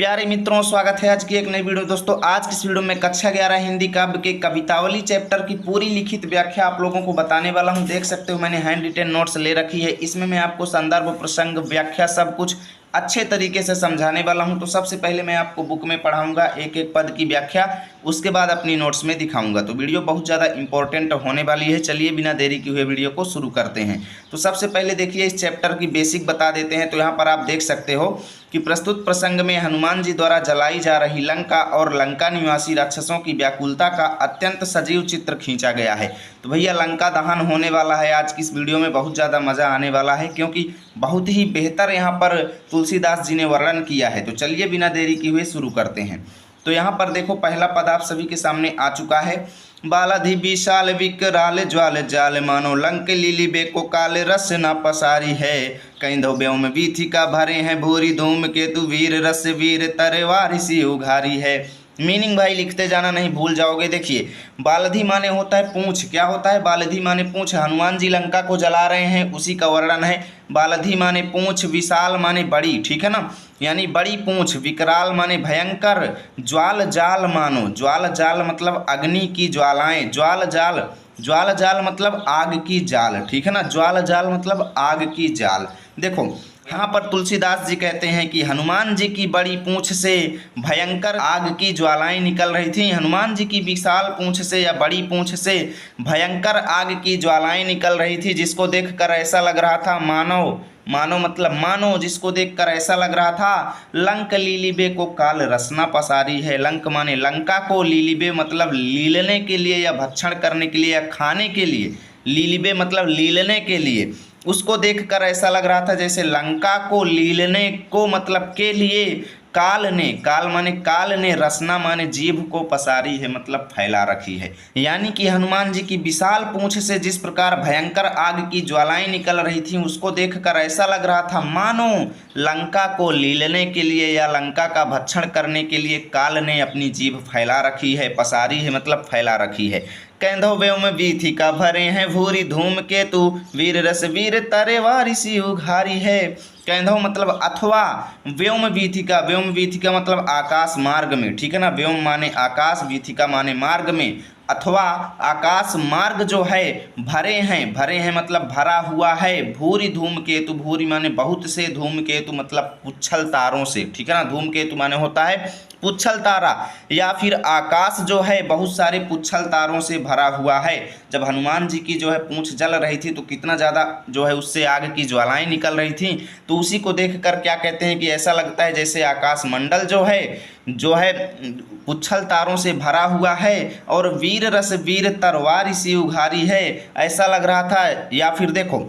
प्यारे मित्रों, स्वागत है आज की एक नई वीडियो। दोस्तों, आज की इस वीडियो में कक्षा 11 हिंदी काव्य के कवितावली चैप्टर की पूरी लिखित व्याख्या आप लोगों को बताने वाला हूं। देख सकते हो मैंने हैंड रिटेन नोट्स ले रखी है। इसमें मैं आपको संदर्भ, प्रसंग, व्याख्या सब कुछ अच्छे तरीके से समझाने वाला हूं। तो सबसे पहले मैं आपको बुक में पढ़ाऊंगा एक एक पद की व्याख्या, उसके बाद अपनी नोट्स में दिखाऊंगा। तो वीडियो बहुत ज़्यादा इंपॉर्टेंट होने वाली है। चलिए बिना देरी किए हुए वीडियो को शुरू करते हैं। तो सबसे पहले देखिए, इस चैप्टर की बेसिक बता देते हैं। तो यहाँ पर आप देख सकते हो कि प्रस्तुत प्रसंग में हनुमान जी द्वारा जलाई जा रही लंका और लंका निवासी राक्षसों की व्याकुलता का अत्यंत सजीव चित्र खींचा गया है। तो भैया लंका दहन होने वाला है। आज की इस वीडियो में बहुत ज़्यादा मज़ा आने वाला है, क्योंकि बहुत ही बेहतर यहाँ पर तुलसीदास जी ने वर्णन किया है। तो चलिए बिना देरी किए हुए शुरू करते हैं। तो यहाँ पर देखो, पहला पद आप सभी के सामने आ चुका है। बालाधि विशाल विकराल ज्वाल जाल मानो लंक लीली बेको काले रस न पसारी है। कैंधो व्योम वीथिका भरे हैं भूरी धूम केतु वीर रस वीर तरेवार सी उघारी है। मीनिंग भाई लिखते जाना, नहीं भूल जाओगे। देखिए, बालधि माने होता है पूंछ। क्या होता है? बालधि माने पूंछ। हनुमान जी लंका को जला रहे हैं, उसी का वर्णन है। बालधि माने पूंछ, विशाल माने बड़ी, ठीक है ना, यानी बड़ी पूंछ। विकराल माने भयंकर। ज्वाल जाल मानो, ज्वाल जाल मतलब अग्नि की ज्वालाएं। ज्वाल जाल, ज्वाल जाल मतलब आग की जाल, ठीक है ना। ज्वाल जाल मतलब आग की जाल। देखो, यहाँ पर तुलसीदास जी कहते हैं कि हनुमान जी की बड़ी पूंछ से भयंकर आग की ज्वालाएं निकल रही थीं। हनुमान जी की विशाल पूंछ से या बड़ी पूंछ से भयंकर आग की ज्वालाएं निकल रही थी, जिसको देखकर ऐसा लग रहा था मानो, मानो मतलब मानो, जिसको देखकर ऐसा लग रहा था लंक लीलिबे को काल रसना पसारी है। लंक माने लंका को, लीलिबे मतलब लीलने के लिए या भक्षण करने के लिए या खाने के लिए। लीलिबे मतलब लीलने के लिए। उसको देखकर ऐसा लग रहा था जैसे लंका को लीलने को मतलब के लिए काल ने, काल माने काल ने, रसना माने जीभ को पसारी है मतलब फैला रखी है। यानी कि हनुमान जी की विशाल पूंछ से जिस प्रकार भयंकर आग की ज्वालाएं निकल रही थीं, उसको देखकर ऐसा लग रहा था मानो लंका को लीलने के लिए या लंका का भक्षण करने के लिए काल ने अपनी जीभ फैला रखी है। पसारी है मतलब फैला रखी है। कैंधो व्योम वीथिका भरे हैं भूरी धूम केतु वीर रस वीर तरेवार सी उघारी है। कैंधो मतलब अथवा, व्योम वीथिका, व्योम वीथिका मतलब आकाश मार्ग में, ठीक है ना। व्योम माने आकाश, वीथिका माने मार्ग में, अथवा आकाश मार्ग जो है भरे हैं, भरे हैं मतलब भरा हुआ है। भूरी धूमकेतु, भूरी माने बहुत से, धूमकेतु मतलब पुच्छल तारों से, ठीक है ना। धूमकेतु माने होता है पुच्छल तारा, या फिर आकाश जो है बहुत सारे पुच्छल तारों से भरा हुआ है। जब हनुमान जी की जो है पूंछ जल रही थी तो कितना ज़्यादा जो है उससे आग की ज्वालाएं निकल रही थी। तो उसी को देखकर क्या कहते हैं कि ऐसा लगता है जैसे आकाश मंडल जो है पुच्छल तारों से भरा हुआ है और वीर रस वीर तरवार सी उघारी है, ऐसा लग रहा था। या फिर देखो,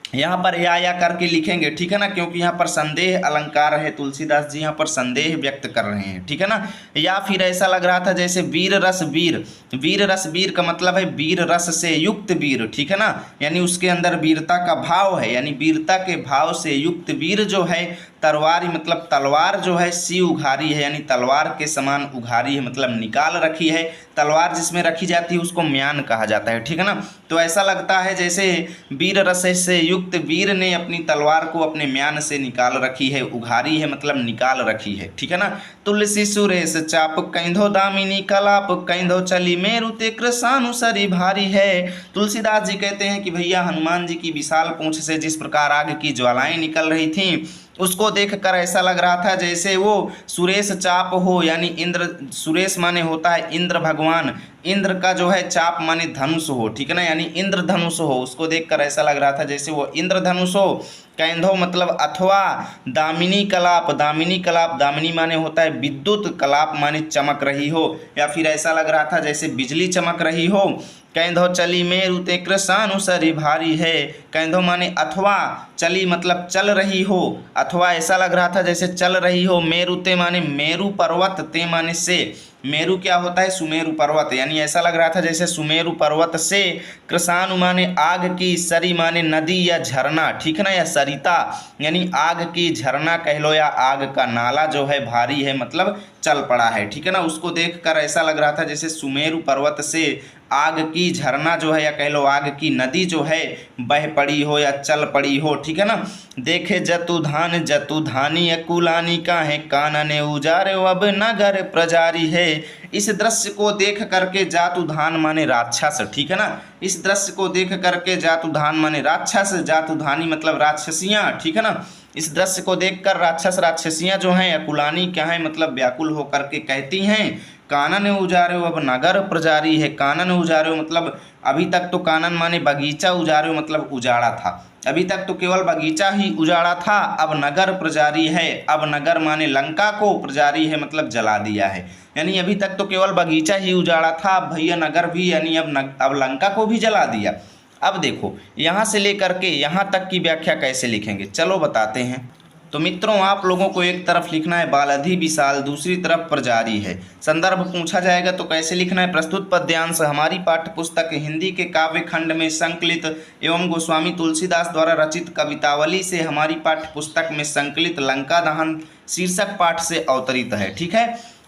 यहाँ पर या करके लिखेंगे, ठीक है ना, क्योंकि यहाँ पर संदेह अलंकार है। तुलसीदास जी यहाँ पर संदेह व्यक्त कर रहे हैं, ठीक है ना। या फिर ऐसा लग रहा था जैसे वीर रस वीर, वीर रस वीर का मतलब है वीर रस से युक्त वीर, ठीक है ना, यानी उसके अंदर वीरता का भाव है, यानी वीरता के भाव से युक्त वीर जो है। तरवारी मतलब तलवार जो है, सी उघारी है यानी तलवार के समान उघारी है मतलब निकाल रखी है। तलवार जिसमें रखी जाती है उसको म्यान कहा जाता है, ठीक है ना। तो ऐसा लगता है जैसे वीर रस से युक्त वीर ने अपनी तलवार को अपने म्यान से निकाल रखी है। उघारी है मतलब निकाल रखी है, ठीक है ना। तुलसी सुरेश चाप कैंधो दामिनी कलाप कैंधो चली मेरु ते कृषानु सरी भारी है। तुलसीदास जी कहते हैं कि भैया हनुमान जी की विशाल पूंछ से जिस प्रकार आग की ज्वालाएं निकल रही थीं, उसको देखकर ऐसा लग रहा था जैसे वो सुरेश चाप हो, यानी इंद्र, सुरेश माने होता है इंद्र भगवान, इंद्र का जो है चाप माने धनुष हो, ठीक है ना, यानी इंद्र धनुष हो। उसको देखकर ऐसा लग रहा था जैसे वो इंद्र धनुष हो। कैंधो मतलब अथवा दामिनी कलाप, दामिनी कलाप, दामिनी माने होता है विद्युत, कलाप माने चमक रही हो, या फिर ऐसा लग रहा था जैसे बिजली चमक रही हो। कैंधो चली मेरु ते कृषानु सरी भारी है। कैंधो माने अथवा, चली मतलब चल रही हो, अथवा ऐसा लग रहा था जैसे चल रही हो। मेरु ते माने मेरु पर्वत, ते माने से, मेरु क्या होता है? सुमेरु पर्वत, यानी ऐसा लग रहा था जैसे सुमेरु पर्वत से। कृषानु माने आग की, सरी माने नदी या झरना, ठीक है ना, या सरिता, यानी आग की झरना कह लो या आग का नाला जो है भारी है मतलब चल पड़ा है, ठीक है ना। उसको देखकर ऐसा लग रहा था जैसे सुमेरु पर्वत से आग की झरना जो है या कह लो आग की नदी जो है बह पड़ी हो या चल पड़ी हो, ठीक है ना। देखे जतु धानी अकुलानी का है, कानने उजारे अब नगर प्रजारी है। इस दृश्य को देख करके जातुधान माने राक्षस, ठीक है ना। इस दृश्य को देख करके जातुधान माने राक्षस, जातुधानी मतलब राक्षसियाँ, ठीक है ना। इस दृश्य को देखकर राक्षस राक्षसियाँ जो हैं अकुलानी क्या है मतलब व्याकुल होकर के कहती हैं, कानन उजारे अब नगर प्रजारी है। कानन उजारे मतलब अभी तक तो कानन माने बगीचा, उजारे मतलब उजाड़ा था, अभी तक तो केवल बगीचा ही उजाड़ा था, अब नगर प्रजारी है। अब नगर माने लंका को, प्रजारी है मतलब जला दिया है, यानी अभी तक तो केवल बगीचा ही उजाड़ा था, अब भैया नगर भी यानी अब लंका को भी जला दिया। अब देखो यहाँ से लेकर के यहाँ तक की व्याख्या कैसे लिखेंगे, चलो बताते हैं। तो मित्रों आप लोगों को एक तरफ लिखना है बालधि विशाल, दूसरी तरफ प्रजारी है। संदर्भ पूछा जाएगा तो कैसे लिखना है। प्रस्तुत पद्यांश हमारी पाठ्य पुस्तक हिंदी के काव्य खंड में संकलित एवं गोस्वामी तुलसीदास द्वारा रचित कवितावली से हमारी पाठ्य पुस्तक में संकलित लंका दहन शीर्षक पाठ से अवतरित है, ठीक है।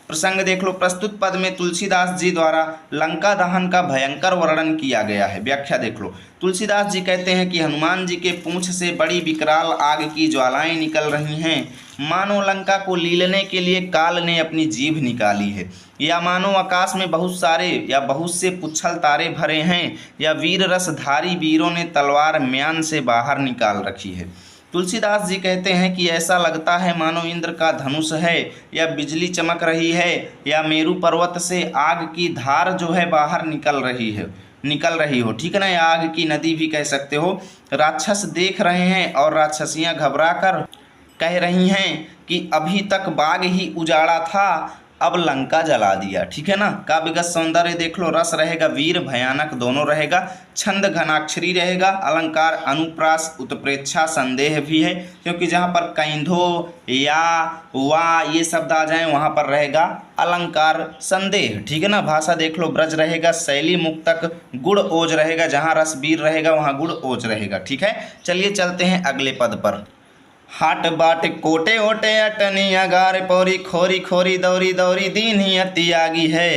प्रसंग देख लो। प्रस्तुत पद में तुलसीदास जी द्वारा लंका दहन का भयंकर वर्णन किया गया है। व्याख्या देख लो। तुलसीदास जी कहते हैं कि हनुमान जी के पूंछ से बड़ी विकराल आग की ज्वालाएं निकल रही हैं, मानो लंका को लीलने के लिए काल ने अपनी जीभ निकाली है, या मानो आकाश में बहुत सारे या बहुत से पुच्छल तारे भरे हैं, या वीर रसधारी वीरों ने तलवार म्यान से बाहर निकाल रखी है। तुलसीदास जी कहते हैं कि ऐसा लगता है मानो इंद्र का धनुष है, या बिजली चमक रही है, या मेरू पर्वत से आग की धार जो है बाहर निकल रही हो, ठीक है ना। या आग की नदी भी कह सकते हो। राक्षस देख रहे हैं और राक्षसियां घबरा कर कह रही हैं कि अभी तक बाग ही उजाड़ा था, अब लंका जला दिया, ठीक है ना। काव्यगत सौंदर्य देख लो। रस रहेगा, वीर भयानक दोनों रहेगा, छंद घनाक्षरी रहेगा, अलंकार अनुप्रास उत्प्रेक्षा संदेह भी है, क्योंकि जहाँ पर कैंधो या वा ये शब्द आ जाए वहाँ पर रहेगा अलंकार संदेह, ठीक है ना। भाषा देख लो। ब्रज रहेगा, शैली मुक्तक, गुड़ ओज रहेगा, जहाँ रस वीर रहेगा वहाँ गुड़ ओज रहेगा, ठीक है। चलिए चलते हैं अगले पद पर। हाट बाट कोटे ओटे अटनी अगार पौरी खोरी खोरी दौरी दौरी दीन ही अति आगी है,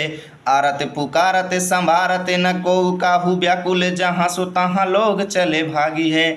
आरत पुकारत संभारत न को काहू व्याकुल, जहाँ सो तहाँ लोग चले भागी है।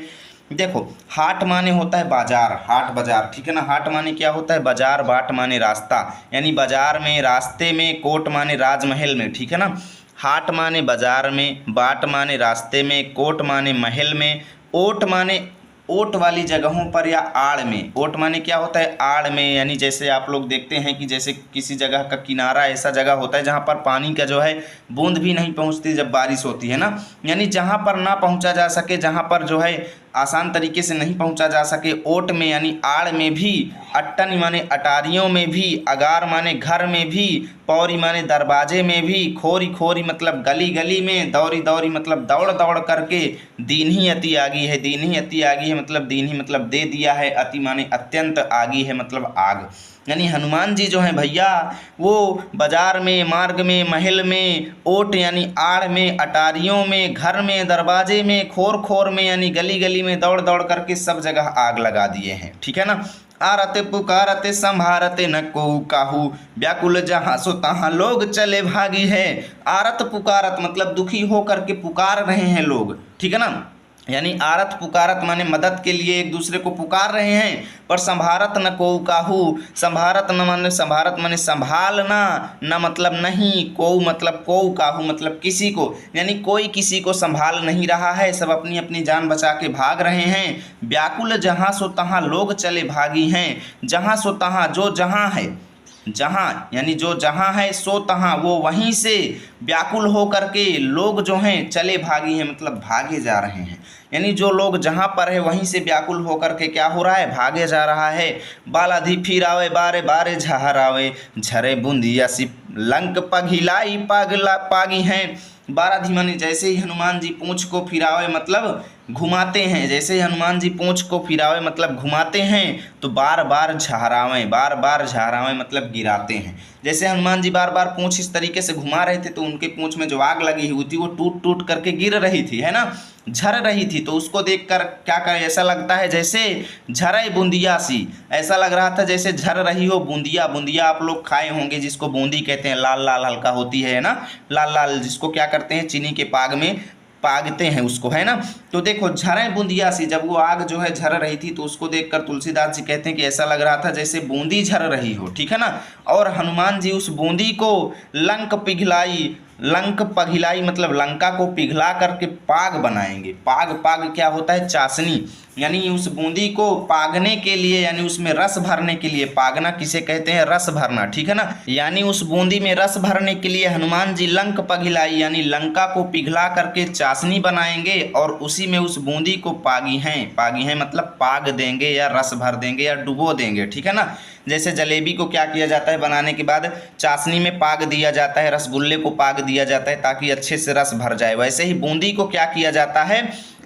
देखो हाट माने होता है बाजार, हाट बाजार, ठीक है ना। हाट माने क्या होता है बाजार, बाट माने रास्ता, यानी बाजार में रास्ते में, कोट माने राजमहल में, ठीक है ना। हाट माने बाजार में, बाट माने रास्ते में, कोट माने महल में, ओट माने ओट वाली जगहों पर या आड़ में। ओट माने क्या होता है आड़ में, यानी जैसे आप लोग देखते हैं कि जैसे किसी जगह का किनारा ऐसा जगह होता है जहाँ पर पानी का जो है बूंद भी नहीं पहुँचती जब बारिश होती है ना, यानी जहाँ पर ना पहुँचा जा सके, जहाँ पर जो है आसान तरीके से नहीं पहुँचा जा सके, ओट में यानी आड़ में भी, अट्टन माने अटारियों में भी, अगार माने घर में भी, पौरी माने दरवाजे में भी, खोरी खोरी मतलब गली गली में, दौरी दौरी मतलब दौड़ दौड़ करके, दीन ही अति आगी है, दीन ही अति आगी है मतलब दीन ही मतलब दे दिया है, अति माने अत्यंत, आगी है मतलब आग। यानी हनुमान जी जो हैं भैया वो बाजार में, मार्ग में, महल में, ओट यानी आड़ में, अटारियों में, घर में, दरवाजे में, खोर खोर में यानी गली गली में दौड़ दौड़ करके सब जगह आग लगा दिए हैं, ठीक है ना। आरते पुकारते संभारते न को काहू व्याकुल, जहाँ सो तहाँ लोग चले भागी है। आरत पुकारत मतलब दुखी हो करके पुकार रहे हैं लोग, ठीक है ना। यानी आरत पुकारत माने मदद के लिए एक दूसरे को पुकार रहे हैं, पर संभारत न को काहू, संभारत माने संभालना, न मतलब नहीं, को मतलब को, काहू मतलब किसी को, यानी कोई किसी को संभाल नहीं रहा है, सब अपनी अपनी जान बचा के भाग रहे हैं। व्याकुल जहाँ सो तहाँ लोग चले भागी हैं, जहाँ सो तहाँ जो जहाँ है, जहाँ यानी जो जहाँ है, सो तहाँ वो वहीं से, व्याकुल हो करके लोग जो हैं चले भागी हैं मतलब भागे जा रहे हैं, यानी जो लोग जहाँ पर है वहीं से व्याकुल हो करके क्या हो रहा है भागे जा रहा है। बालाधि फिरावे बारे बारे झहरावे, झरे बूंदिया सी लंक पघिलाई पागला पागी हैं। बाराधी माने जैसे ही हनुमान जी पूंछ को फिरावे मतलब घुमाते हैं, जैसे ही हनुमान जी पूंछ को फिरावे मतलब घुमाते हैं, तो बार बार झहरावें मतलब गिराते हैं। जैसे हनुमान जी बार बार पूंछ इस तरीके से घुमा रहे थे तो उनके पूंछ में जो आग लगी हुई थी वो टूट टूट करके गिर रही थी, है ना। झर रही थी, तो उसको देखकर क्या करे, ऐसा लगता है जैसे झरे बूंदिया सी, ऐसा लग रहा था जैसे झर रही हो बूंदिया। बूंदिया आप लोग खाए होंगे, जिसको बूंदी कहते हैं, लाल लाल हल्का होती है ना, लाल लाल, जिसको क्या करते हैं चीनी के पाग में पागते हैं उसको, है ना। तो देखो झरे बूंदिया सी, जब वो आग जो है झर रही थी तो उसको देखकर तुलसीदास जी कहते हैं कि ऐसा लग रहा था जैसे बूंदी झर रही हो, ठीक है ना। और हनुमान जी उस बूंदी को लंक पिघलाई, लंक पघिलाई मतलब लंका को पिघला करके पाग बनाएंगे। पाग, पाग क्या होता है, चाशनी, यानी उस बूंदी को पागने के लिए, यानी उसमें रस भरने के लिए, पागना किसे कहते हैं, रस भरना, ठीक है ना। यानी उस बूंदी में रस भरने के लिए हनुमान जी लंक पघिलाई यानी लंका को पिघला करके चाशनी बनाएंगे और उसी में उस बूंदी को पागी हैं मतलब पाग देंगे या रस भर देंगे या डुबो देंगे, ठीक है ना। जैसे जलेबी को क्या किया जाता है, बनाने के बाद चाशनी में पाग दिया जाता है, रसगुल्ले को पाग दिया जाता है ताकि अच्छे से रस भर जाए, वैसे ही बूंदी को क्या किया जाता है,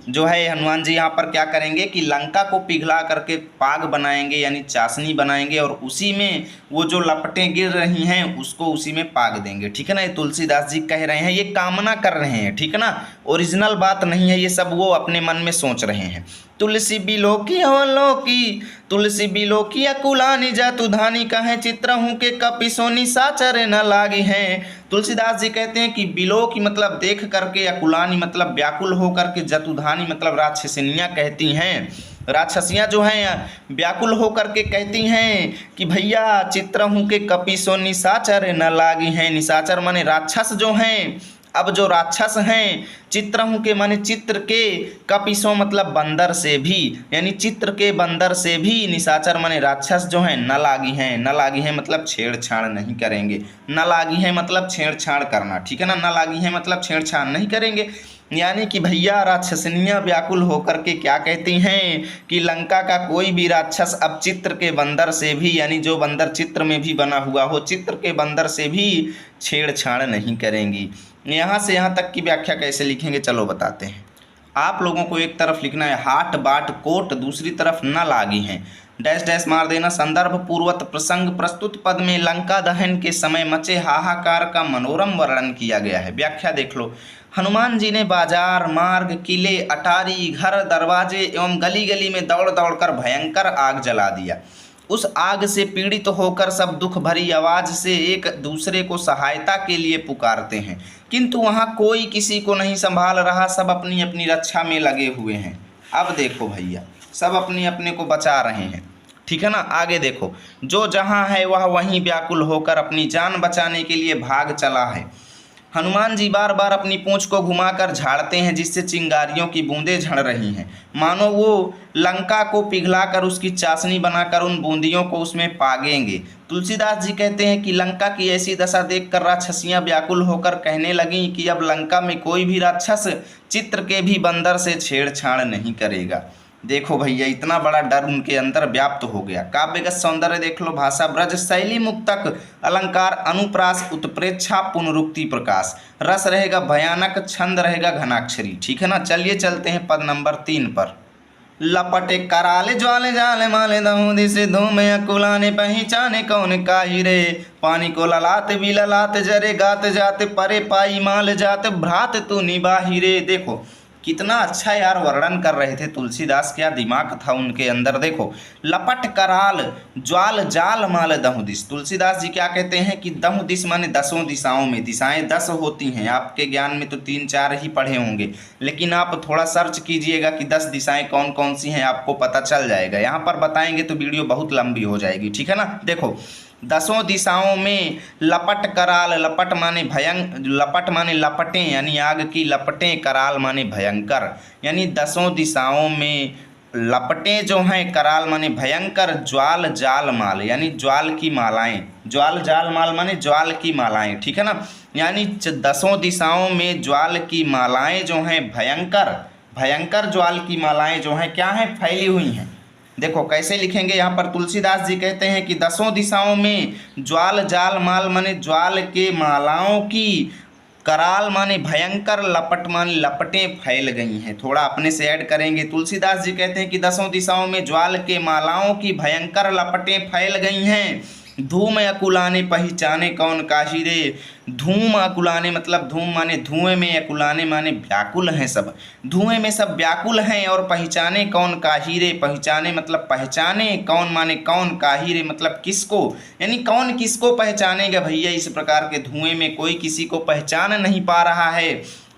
जो है हनुमान जी यहाँ पर क्या करेंगे कि लंका को पिघला करके पाग बनाएंगे यानी चाशनी बनाएंगे और उसी में वो जो लपटें गिर रही हैं उसको उसी में पाग देंगे, ठीक है ना। ये तुलसीदास जी कह रहे हैं, ये कामना कर रहे हैं, ठीक है ना, ओरिजिनल बात नहीं है, ये सब वो अपने मन में सोच रहे हैं। तुलसी बिलोकी हो लोकी, तुलसी बिलोकी अकुलानी जा तुधानी कहे चित्र हूँ के कपि सोनी साचर न लागी हैं। तुलसीदास जी कहते हैं कि बिलोकी मतलब देख करके, अकुलानी मतलब व्याकुल हो करके, जतुधानी मतलब राक्षसिनियाँ कहती हैं, राक्षसियाँ जो हैं व्याकुल हो करके कहती हैं कि भैया चित्र हूँ के कपि सो निशाचर न लागी हैं। निशाचर माने राक्षस जो हैं, अब जो राक्षस हैं, चित्र हूँ के माने चित्र के, कपिसों मतलब बंदर से भी, यानी चित्र के बंदर से भी, निशाचर माने राक्षस जो हैं न लागी हैं। न लागी हैं मतलब छेड़छाड़ नहीं करेंगे, न लागी हैं मतलब छेड़छाड़ करना, ठीक है ना, न लागी हैं मतलब छेड़छाड़ नहीं करेंगे। यानी कि भैया राक्षसनियाँ व्याकुल होकर के क्या कहती हैं कि लंका का कोई भी राक्षस अब चित्र के बंदर से भी, यानी जो बंदर चित्र में भी बना हुआ हो, चित्र के बंदर से भी छेड़छाड़ नहीं करेंगी। यहाँ से यहाँ तक की व्याख्या कैसे लिखेंगे, चलो बताते हैं। आप लोगों को एक तरफ लिखना है हाट बाट कोट, दूसरी तरफ न लागी हैं, डैश डैश मार देना। संदर्भ पूर्वत प्रसंग प्रस्तुत पद में लंका दहन के समय मचे हाहाकार का मनोरम वर्णन किया गया है। व्याख्या देख लो। हनुमान जी ने बाजार, मार्ग, किले, अटारी, घर, दरवाजे एवं गली गली में दौड़ दौड़कर भयंकर आग जला दिया। उस आग से पीड़ित होकर सब दुख भरी आवाज़ से एक दूसरे को सहायता के लिए पुकारते हैं, किंतु वहाँ कोई किसी को नहीं संभाल रहा, सब अपनी अपनी रक्षा में लगे हुए हैं। अब देखो भैया, सब अपने अपने को बचा रहे हैं, ठीक है ना। आगे देखो, जो जहाँ है वह वहीं व्याकुल होकर अपनी जान बचाने के लिए भाग चला है। हनुमान जी बार बार अपनी पूंछ को घुमाकर झाड़ते हैं जिससे चिंगारियों की बूंदें झड़ रही हैं, मानो वो लंका को पिघलाकर उसकी चाशनी बनाकर उन बूंदियों को उसमें पागेंगे। तुलसीदास जी कहते हैं कि लंका की ऐसी दशा देखकर राक्षसियाँ व्याकुल होकर कहने लगीं कि अब लंका में कोई भी राक्षस चित्र के भी बंदर से छेड़छाड़ नहीं करेगा। देखो भैया, इतना बड़ा डर उनके अंदर व्याप्त हो गया। काव्यगत सौंदर्य देख लो, भाषा ब्रज, शैली मुक्तक, अलंकार, अनुप्रास, उत्प्रेक्षा, पुनरुक्ति, प्रकाश, रस रहेगा भयानक, छंद रहेगा घनाक्षरी, ठीक है ना। चलिए चलते हैं पद नंबर 3 पर। लपटे कराले ज्वाले जाले माले दहूदी से धूमे अकुलाने पहचाने कौन काही रे, पानी को ललाते भी ललाते जरे गाते जाते परे पाई माल जाते भ्रात तू निबाही रे। देखो कितना अच्छा यार वर्णन कर रहे थे तुलसीदास, क्या दिमाग था उनके अंदर। देखो, लपट कराल ज्वाल जाल माल दहु दिश। तुलसीदास जी क्या कहते हैं कि दहु दिश माने दसों दिशाओं में, दिशाएं 10 होती हैं। आपके ज्ञान में तो 3-4 ही पढ़े होंगे, लेकिन आप थोड़ा सर्च कीजिएगा कि 10 दिशाएं कौन कौन सी हैं, आपको पता चल जाएगा। यहाँ पर बताएंगे तो वीडियो बहुत लंबी हो जाएगी, ठीक है ना। देखो, दसों दिशाओं में लपट कराल, लपट माने लपट माने लपटें यानी आग की लपटें, कराल माने भयंकर, यानी दसों दिशाओं में लपटें जो हैं, कराल माने भयंकर, ज्वाल जाल माल यानी ज्वाल की मालाएं, ज्वाल जाल माल माने ज्वाल की मालाएं, ठीक है ना। यानी दसों दिशाओं में ज्वाल की मालाएं जो हैं भयंकर, भयंकर ज्वाल की मालाएं जो हैं क्या हैं, फैली हुई हैं। देखो कैसे लिखेंगे यहाँ पर, तुलसीदास जी कहते हैं कि दसों दिशाओं में ज्वाल जाल माल माने ज्वाल के मालाओं की, कराल माने भयंकर, लपट माने लपटें फैल गई हैं। थोड़ा अपने से ऐड करेंगे। तुलसीदास जी कहते हैं कि दसों दिशाओं में ज्वाल के मालाओं की भयंकर लपटें फैल गई हैं, धूम अकुलाने पहचाने कौन काशी रे। धूम अकुलाने मतलब धूम माने धुएं में, अकुलाने माने व्याकुल हैं सब, धुएं में सब व्याकुल हैं। और पहचाने कौन काशी रे, पहचाने मतलब पहचाने, कौन माने कौन, काशी रे मतलब किसको, यानी कौन किसको पहचानेगा भैया। इस प्रकार के धुएं में कोई किसी को पहचान नहीं पा रहा है।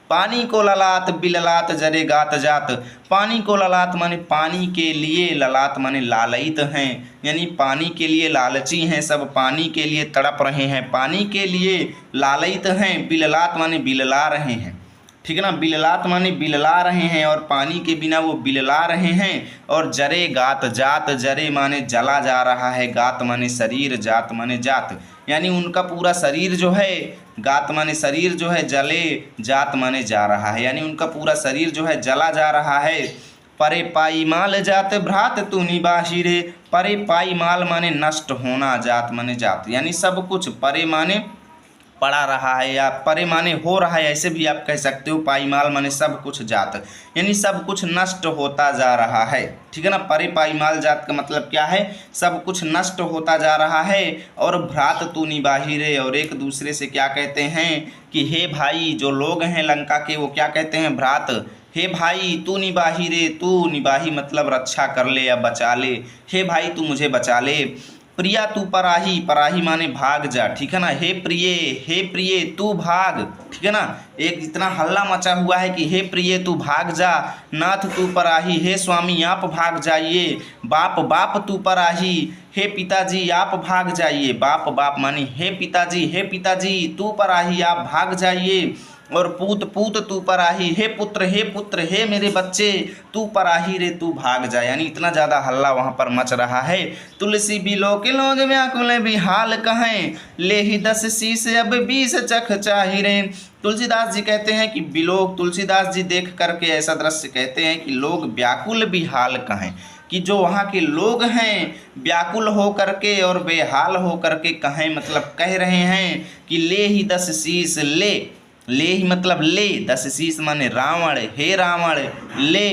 पानी को ललाट बिललाट जरे गात जात, पानी को ललाट माने पानी के लिए, ललाट माने लालयित हैं, यानी पानी के लिए लालची हैं सब, पानी के लिए तड़प रहे हैं, पानी के लिए लालयित हैं। बिललाट माने बिलला रहे हैं, ठीक है ना, बिललाट माने बिलला रहे हैं और पानी के बिना वो बिलला रहे हैं। और जरे गात जात, जरे माने जला जा रहा है, गात माने शरीर, जात माने जात, यानी उनका पूरा शरीर जो है, गात माने शरीर जो है जले, जात माने जा रहा है, यानी उनका पूरा शरीर जो है जला जा रहा है। परे पाई माल जात भ्रात तू निबाशी रे, परे पाई माल माने नष्ट होना, जात माने जात, यानी सब कुछ परे माने पड़ा रहा है या परे माने हो रहा है, ऐसे भी आप कह सकते हो। पाईमाल माने सब कुछ जात, यानी सब कुछ नष्ट होता जा रहा है, ठीक है ना। परे पाईमाल जात का मतलब क्या है, सब कुछ नष्ट होता जा रहा है। और भ्रात तू निबाही रे, और एक दूसरे से क्या कहते हैं कि हे भाई, जो लोग हैं लंका के वो क्या कहते हैं, भ्रात, हे भाई तू निबाही रे, तू निबाही मतलब रक्षा कर ले या बचा ले, हे भाई तू मुझे बचा ले। प्रिया तू पराही, पराही माने भाग जा, ठीक है ना। हे प्रिय तू भाग, ठीक है ना। एक इतना हल्ला मचा हुआ है कि हे प्रिय तू भाग जा, नाथ तू पराही, हे स्वामी आप भाग जाइए, बाप बाप तू पराही, हे पिताजी आप भाग जाइए, बाप बाप माने हे पिताजी तू पराही आप भाग जाइए। और पूत पूत तू पराही, हे पुत्र हे मेरे बच्चे तू पराही रे तू भाग जा, यानी इतना ज़्यादा हल्ला वहाँ पर मच रहा है। तुलसी बिलो के लोग व्याकुल बिहाल कहें, ले ही 10 शीश अब 20 चख चाही रे। तुलसीदास जी कहते हैं कि बिलोक, तुलसीदास जी देख करके ऐसा दृश्य कहते हैं कि लोग व्याकुल बिहाल कहें, कि जो वहाँ के लोग हैं व्याकुल हो करके और बेहाल हो करके कहें, मतलब कह रहे हैं कि ले ही 10 शीश, ले ही मतलब ले, 10 शीश माने रावण, हे रावण ले,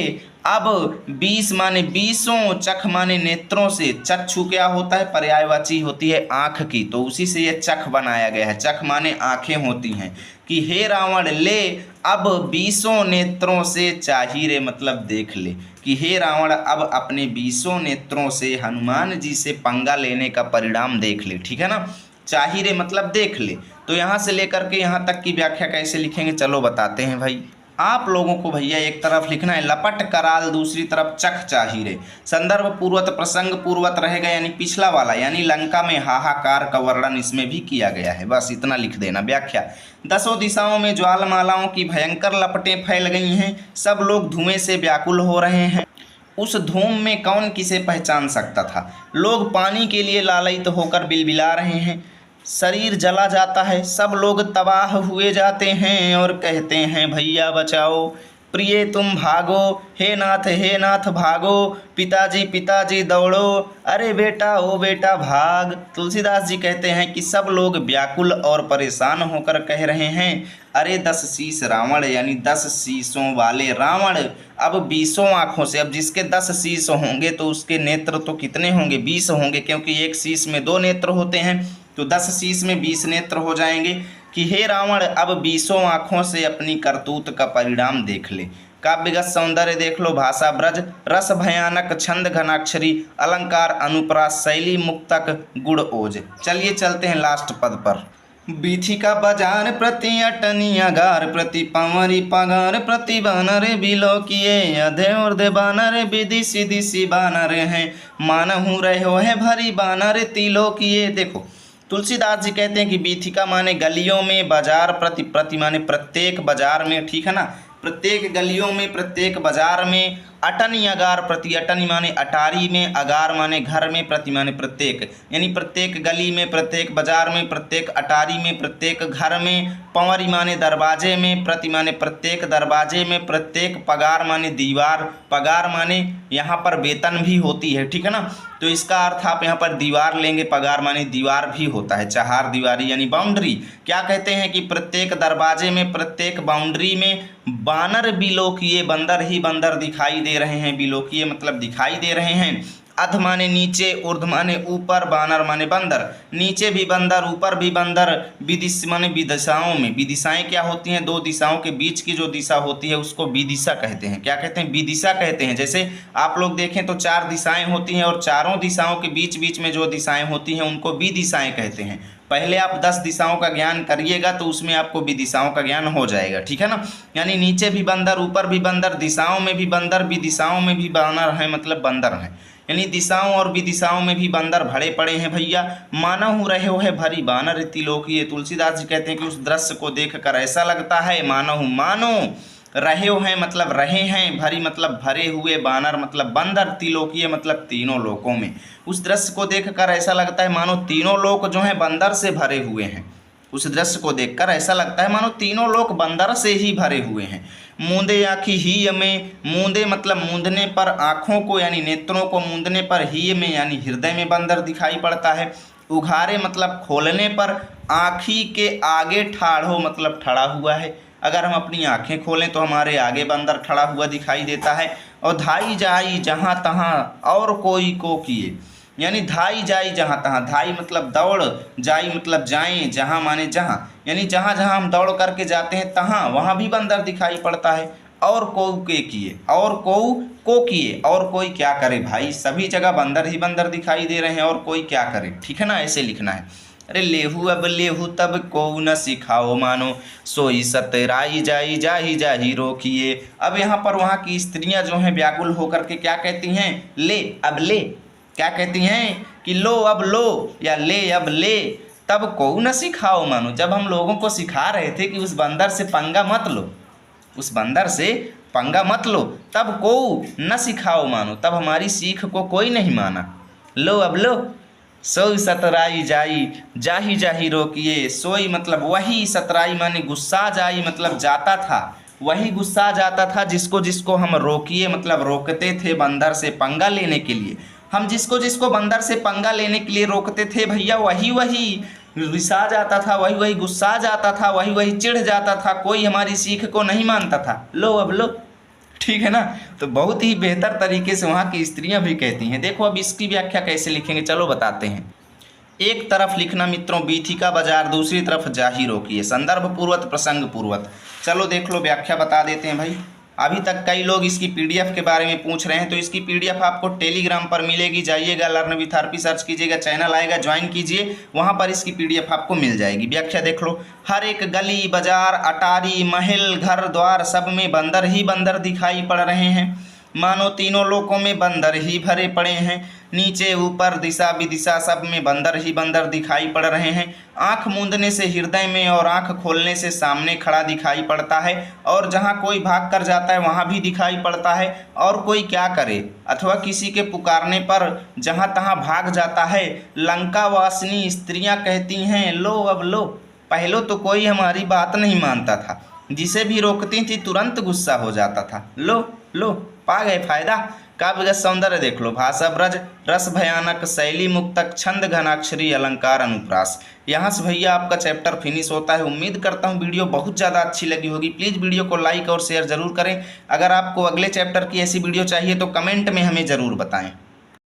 अब 20 माने 20, चख माने नेत्रों से, चक्षु क्या होता है, पर्यायवाची होती है आँख की, तो उसी से ये चख बनाया गया है, चख माने आँखें होती हैं, कि हे रावण ले अब 20 नेत्रों से चाही रे मतलब देख ले, कि हे रावण अब अपने 20 नेत्रों से हनुमान जी से पंगा लेने का परिणाम देख ले, ठीक है ना। चाही रे मतलब देख ले। तो यहाँ से लेकर के यहाँ तक की व्याख्या कैसे लिखेंगे, चलो बताते हैं भाई। आप लोगों को भैया एक तरफ लिखना है लपट कराल, दूसरी तरफ चख चाही रे, संदर्भ पूर्वत प्रसंग पूर्वत रहेगा, यानी पिछला वाला, यानी लंका में हाहाकार का वर्णन इसमें भी किया गया है, बस इतना लिख देना। व्याख्या, 10 दिशाओं में ज्वालमालाओं की भयंकर लपटें फैल गई हैं, सब लोग धुएं से व्याकुल हो रहे हैं। उस धूम में कौन किसे पहचान सकता था। लोग पानी के लिए लालयित होकर बिलबिला रहे हैं, शरीर जला जाता है, सब लोग तबाह हुए जाते हैं और कहते हैं भैया बचाओ, प्रिय तुम भागो, हे नाथ भागो, पिताजी दौड़ो, अरे बेटा ओ बेटा भाग। तुलसीदास जी कहते हैं कि सब लोग व्याकुल और परेशान होकर कह रहे हैं, अरे 10 शीश रावण, यानी 10 शीशों वाले रावण अब 20 आँखों से, अब जिसके 10 शीश होंगे तो उसके नेत्र तो कितने होंगे, 20 होंगे, क्योंकि एक शीश में 2 नेत्र होते हैं, तो 10 शीश में 20 नेत्र हो जाएंगे। कि हे रावण अब 20 आँखों से अपनी करतूत का परिणाम देख ले। काव्यगत सौंदर्य देख लो, भाषा ब्रज, रस भयानक, छंद घनाक्षरी, अलंकार अनुप्रास, शैली मुक्तक, गुण ओज। चलिए चलते हैं लास्ट पद पर। बीथिका बाजार प्रति अटनी अगार प्रति पंवरी पगार प्रति बानर बिलो किए, अधे उर्धे बानर विदिशी दिशी बानर हैं, मानहू रहो है भरी बानर तिलो किए। देखो तुलसीदास जी कहते हैं कि बीथिका माने गलियों में, बाजार प्रति, प्रति माने प्रत्येक बाजार में, ठीक है ना, प्रत्येक गलियों में, प्रत्येक बाजार में, अटनी अगार प्रति, अटनी माने अटारी में, अगार माने घर में, प्रति माने प्रत्येक, यानी प्रत्येक गली में, प्रत्येक बाजार में, प्रत्येक अटारी में, प्रत्येक घर में, पंवरी माने दरवाजे में, प्रति माने प्रत्येक दरवाजे में, प्रत्येक पगार माने दीवार, पगार माने यहाँ पर वेतन भी होती है, ठीक है ना, तो इसका अर्थ आप यहाँ पर दीवार लेंगे, पगार माने दीवार भी होता है, चहार दीवारी यानी बाउंड्री। क्या कहते हैं कि प्रत्येक दरवाजे में, प्रत्येक बाउंड्री में बानर बिलोकिए, बंदर ही बंदर दिखाई दे रहे हैं, बिलोकिए मतलब दिखाई दे रहे हैं, अध माने नीचे, ऊर्ध माने ऊपर, बानर माने बंदर। नीचे भी बंदर, ऊपर भी बंदर, विदिश माने विदिशाओं में। विदिशाएं क्या होती हैं? दो दिशाओं के बीच की जो दिशा होती है उसको विदिशा कहते हैं। क्या कहते हैं? विदिशा कहते हैं। जैसे आप लोग देखें तो 4 दिशाएं होती हैं और चारों दिशाओं के बीच बीच में जो दिशाएं होती हैं उनको विदिशाएं कहते हैं। पहले आप 10 दिशाओं का ज्ञान करिएगा तो उसमें आपको विदिशाओं का ज्ञान हो जाएगा, ठीक है ना। यानी नीचे भी बंदर, ऊपर भी बंदर, दिशाओं में भी बंदर, विदिशाओं में भी बानर है, मतलब बंदर है। यानी दिशाओं और विदिशाओं में भी बंदर भरे पड़े हैं भैया। मानहु रहे हो है भरी बानर त्रिलोकीय। तुलसीदास जी कहते हैं कि उस दृश्य को देखकर ऐसा लगता है, मानहु मानो, रहे हो हैं मतलब रहे हैं, भरी मतलब भरे हुए, बानर मतलब बंदर, त्रिलोकीय मतलब तीनों लोकों में। उस दृश्य को देखकर ऐसा लगता है मानो तीनों लोक जो हैं बंदर से भरे हुए हैं। उस दृश्य को देखकर ऐसा लगता है मानो तीनों लोक बंदर से ही भरे हुए हैं। मूंदे आँखी ही में, मूंदे मतलब मूंदने पर, आँखों को यानी नेत्रों को मूंदने पर, ही में यानी हृदय में बंदर दिखाई पड़ता है। उघारे मतलब खोलने पर, आँखी के आगे ठाढ़ो मतलब ठड़ा हुआ है। अगर हम अपनी आंखें खोलें तो हमारे आगे बंदर खड़ा हुआ दिखाई देता है। और धाई जाई जहाँ तहाँ और कोई को किए, यानी धाई जाई जहाँ तहाँ, धाई मतलब दौड़, जाई मतलब जाएं, जहाँ माने जहाँ, यानी जहाँ जहाँ हम दौड़ करके जाते हैं तहाँ वहाँ भी बंदर दिखाई पड़ता है। और को के किए, और को किए, और कोई क्या करे भाई, सभी जगह बंदर ही बंदर दिखाई दे रहे हैं, और कोई क्या करे, ठीक है ना, ऐसे लिखना है। अरे लेहू अब लेहू तब को न सिखाओ मानो, सोई सतराई जाई जाही जाही रोकिए। अब यहाँ पर वहाँ की स्त्रियाँ जो हैं व्याकुल होकर के क्या कहती हैं? ले अब ले। क्या कहती हैं? कि लो अब लो, या ले अब ले, तब को न सिखाओ मानो। जब हम लोगों को सिखा रहे थे कि उस बंदर से पंगा मत लो, उस बंदर से पंगा मत लो, तब को न सिखाओ मानो, तब हमारी सीख को कोई नहीं माना। लो अब लो, सोई सतराई जाई जाही जाही रोकिए। सोई मतलब वही, सतराई माने गुस्सा, जाई मतलब जाता था, वही गुस्सा जाता था जिसको जिसको हम रोकिए मतलब रोकते थे बंदर से पंगा लेने के लिए। हम जिसको जिसको बंदर से पंगा लेने के लिए रोकते थे भैया, वही वही रिसा जाता था, वही वही गुस्सा जाता था, वही वही चिढ़ जाता था, कोई हमारी सीख को नहीं मानता था। लो अब लो, ठीक है ना। तो बहुत ही बेहतर तरीके से वहाँ की स्त्रियां भी कहती हैं। देखो अब इसकी व्याख्या कैसे लिखेंगे, चलो बताते हैं। एक तरफ लिखना मित्रों बीथिका बाजार, दूसरी तरफ जाही रोकिए, संदर्भ पूर्वक प्रसंग पूर्वक। चलो देख लो, व्याख्या बता देते हैं भाई। अभी तक कई लोग इसकी पीडीएफ के बारे में पूछ रहे हैं, तो इसकी पीडीएफ आपको टेलीग्राम पर मिलेगी। जाइएगा, लर्न विथ आरपी सर्च कीजिएगा, चैनल आएगा, ज्वाइन कीजिए, वहाँ पर इसकी पीडीएफ आपको मिल जाएगी। व्याख्या देख लो। हर एक गली बाजार, अटारी, महल, घर द्वार सब में बंदर ही बंदर दिखाई पड़ रहे हैं, मानो तीनों लोकों में बंदर ही भरे पड़े हैं। नीचे ऊपर दिशा विदिशा सब में बंदर ही बंदर दिखाई पड़ रहे हैं। आँख मूंदने से हृदय में और आँख खोलने से सामने खड़ा दिखाई पड़ता है, और जहाँ कोई भाग कर जाता है वहाँ भी दिखाई पड़ता है। और कोई क्या करे, अथवा किसी के पुकारने पर जहाँ तहाँ भाग जाता है। लंका वासिनी स्त्रियाँ कहती हैं, लो अब लो। पहले तो कोई हमारी बात नहीं मानता था, जिसे भी रोकती थी तुरंत गुस्सा हो जाता था। लो लो, पा गए फायदा। काव्यगत सौंदर्य देख लो। भाषा ब्रज, रस भयानक, शैली मुक्तक, छंद घनाक्षरी, अलंकार अनुप्रास। यहाँ से भैया आपका चैप्टर फिनिश होता है। उम्मीद करता हूँ वीडियो बहुत ज़्यादा अच्छी लगी होगी। प्लीज़ वीडियो को लाइक और शेयर ज़रूर करें। अगर आपको अगले चैप्टर की ऐसी वीडियो चाहिए तो कमेंट में हमें ज़रूर बताएं।